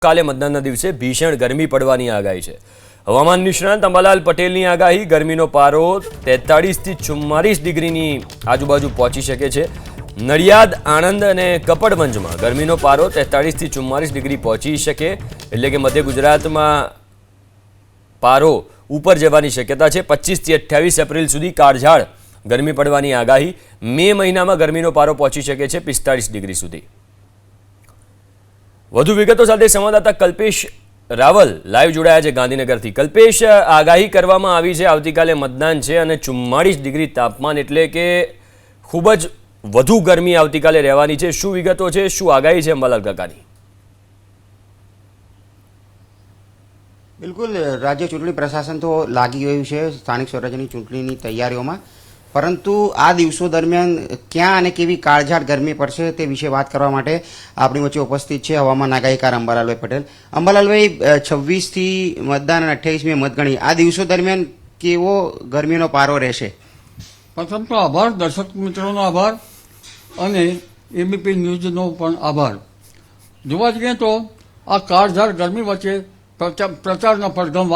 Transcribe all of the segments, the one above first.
કાલે મતદાનના દિવસે ભીષણ ગરમી પડવાની આગાહી છે। હવામાન નિષ્ણાંત અંબાલાલ પટેલની આગાહી ગરમીનો પારો 43 થી 44 ડિગ્રીની આજુબાજુ પહોંચી શકે છે। નડિયાદ, આણંદ અને કપડવંજમાં ગરમીનો પારો 43 થી 44 ડિગ્રી પહોંચી શકે એટલે કે મધ્ય ગુજરાતમાં પારો ઉપર જવાની શક્યતા છે। 25 થી 28 એપ્રિલ સુધી કાળઝાળ ગરમી પડવાની આગાહી। મે મહિનામાં ગરમીનો પારો પહોંચી શકે છે 45 ડિગ્રી સુધી। વધુ વિગતો સાથે સંવાદદાતા કલ્પેશ રાવલ લાઈવ જોડાયા છે ગાંધીનગરથી। કલ્પેશ, આગાહી કરવામાં આવી છે આવતીકાલે મતદાન છે અને 44 ડિગ્રી તાપમાન એટલે કે ખૂબ જ વધુ ગરમી આવતીકાલે રહેવાની છે। શું વિગતો છે, શું આગાહી છે અંબાલાલ કાકાની? બિલકુલ, રાજ્ય ચૂંટણી પ્રશાસન તો લાગી ગયું છે સ્થાનિક સ્વરાજ્યની ચૂંટણીની તૈયારીઓમાં, પરંતુ આ દિવસો દરમિયાન ક્યાં અને કેવી કાળઝાળ ગરમી પડશે તે વિશે વાત કરવા માટે આપણી વચ્ચે ઉપસ્થિત છે હવામાન આગાહીકાર અંબાલાલભાઈ પટેલ। અંબાલાલભાઈ, 26 થી મતદાન અને 28 મે મતગણતરી, આ દિવસો દરમિયાન કેવો ગરમીનો પારો રહેશે? પ્રથમ તો આભાર, દર્શક મિત્રોનો આભાર અને એબીપી ન્યૂઝનો પણ આભાર। જોવા જઈએ તો આ કાળઝાળ ગરમી વચ્ચે પ્રચારના પડઘમ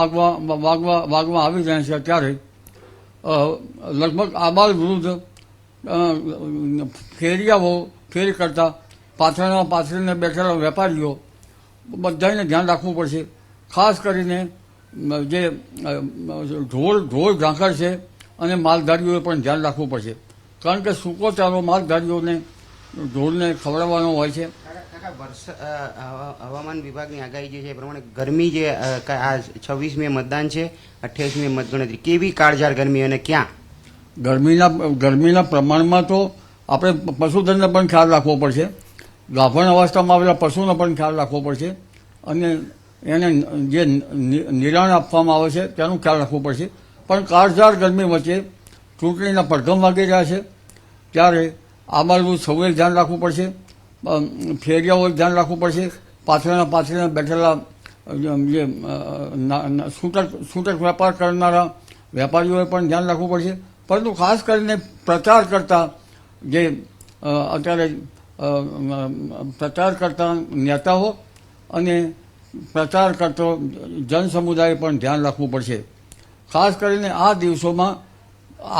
વાગવા આવી રહ્યા છે ત્યારે લગભગ આબાલ વૃદ્ધ ફેરી કરતા પાથરીને બેઠેલા વેપારીઓ બધાને ધ્યાન રાખવું પડશે। ખાસ કરીને જે ઢોર ઝાંખર છે અને માલધારીઓએ પણ ધ્યાન રાખવું પડશે, કારણ કે સૂકો ચારો માલધારીઓને ઢોરને ખવડાવવાનો હોય છે। હવામાન વિભાગની આગાહી જે છે એ પ્રમાણે ગરમી જે આ 26 મે મતદાન છે, 28 મે મતગણતરી, કેવી કાળઝાળ ગરમી અને ક્યાં? ગરમીના પ્રમાણમાં તો આપણે પશુધનને પણ ખ્યાલ રાખવો પડશે, ગાભણ અવસ્થામાં આવેલા પશુનો પણ ખ્યાલ રાખવો પડશે અને એને જે નિરાણ આપવામાં આવે છે તેનું ખ્યાલ રાખવું પડશે। પણ કાળઝાળ ગરમી વચ્ચે ચૂંટણીના પડઘમ વાગી રહ્યા છે ત્યારે આ બાજુ સૌએ ધ્યાન રાખવું પડશે, ફેરિયાઓએ ધ્યાન રાખવું પડશે, પાથરીને બેઠેલા જે છૂટક વેપાર કરનારા વેપારીઓએ પણ ધ્યાન રાખવું પડશે। પરંતુ ખાસ કરીને પ્રચાર કરતા નેતાઓ અને પ્રચાર કરતો જનસમુદાયે પણ ધ્યાન રાખવું પડશે। ખાસ કરીને આ દિવસોમાં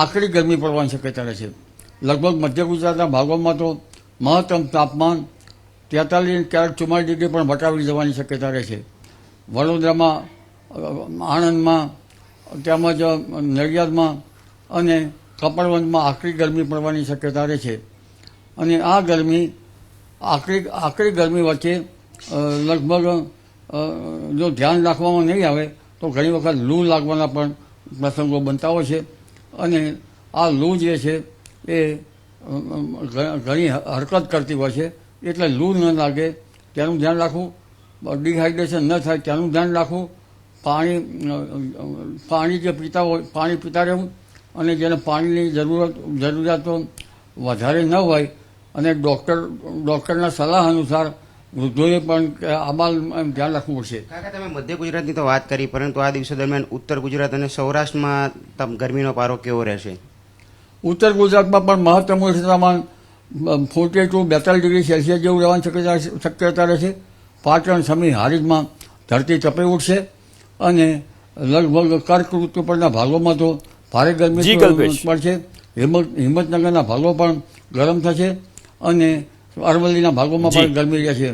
આકરી ગરમી પડવાની શક્યતા રહે છે। લગભગ મધ્ય ગુજરાતના ભાગોમાં તો મહત્તમ તાપમાન 43 ક્યારેક 44 ડિગ્રી પણ વટાવી જવાની શક્યતા રહે છે। વડોદરામાં, આણંદમાં તેમજ નડિયાદમાં અને કપડવંજમાં આકરી ગરમી પડવાની શક્યતા રહે છે અને આ ગરમી આકરી ગરમી વચ્ચે લગભગ જો ધ્યાન રાખવામાં નહીં આવે તો ઘણી વખત લૂ લાગવાના પણ પ્રસંગો બનતા હોય છે અને આ લૂ જે છે એ ઘણી હરકત કરતી હોય છે, એટલે લૂ ન લાગે તેનું ધ્યાન રાખવું, ડિહાઇડ્રેશન ન થાય તેનું ધ્યાન રાખવું, પાણી જે પીતા હોય પાણી પીતા રહેવું અને જેને પાણીની જરૂરિયાતો વધારે ન હોય અને ડૉક્ટરના સલાહ અનુસાર વૃદ્ધોએ પણ આમાં ધ્યાન રાખવું પડશે। કાકા, તમે મધ્ય ગુજરાતની તો વાત કરી, પરંતુ આ દિવસો દરમિયાન ઉત્તર ગુજરાત અને સૌરાષ્ટ્રમાં ગરમીનો પારો કેવો રહેશે? ઉત્તર ગુજરાતમાં પણ મહત્તમ તાપમાન 42 to 42 ડિગ્રી સેલ્સિયસ જેવું રહેવાની શક્યતા રહેશે। પાટણ, સમી, હારીજમાં ધરતી તપી ઉઠશે અને લગભગ કર્કવૃત્તિ પરના ભાગોમાં તો ભારે ગરમી પડશે। હિંમતનગરના ભાગો પણ ગરમ થશે અને અરવલ્લીના ભાગોમાં પણ ગરમી રહેશે।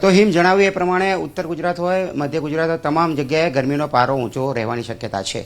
તો જણાવ્યું એ પ્રમાણે ઉત્તર ગુજરાત હોય, મધ્ય ગુજરાત હોય, તમામ જગ્યાએ ગરમીનો પારો ઊંચો રહેવાની શક્યતા છે।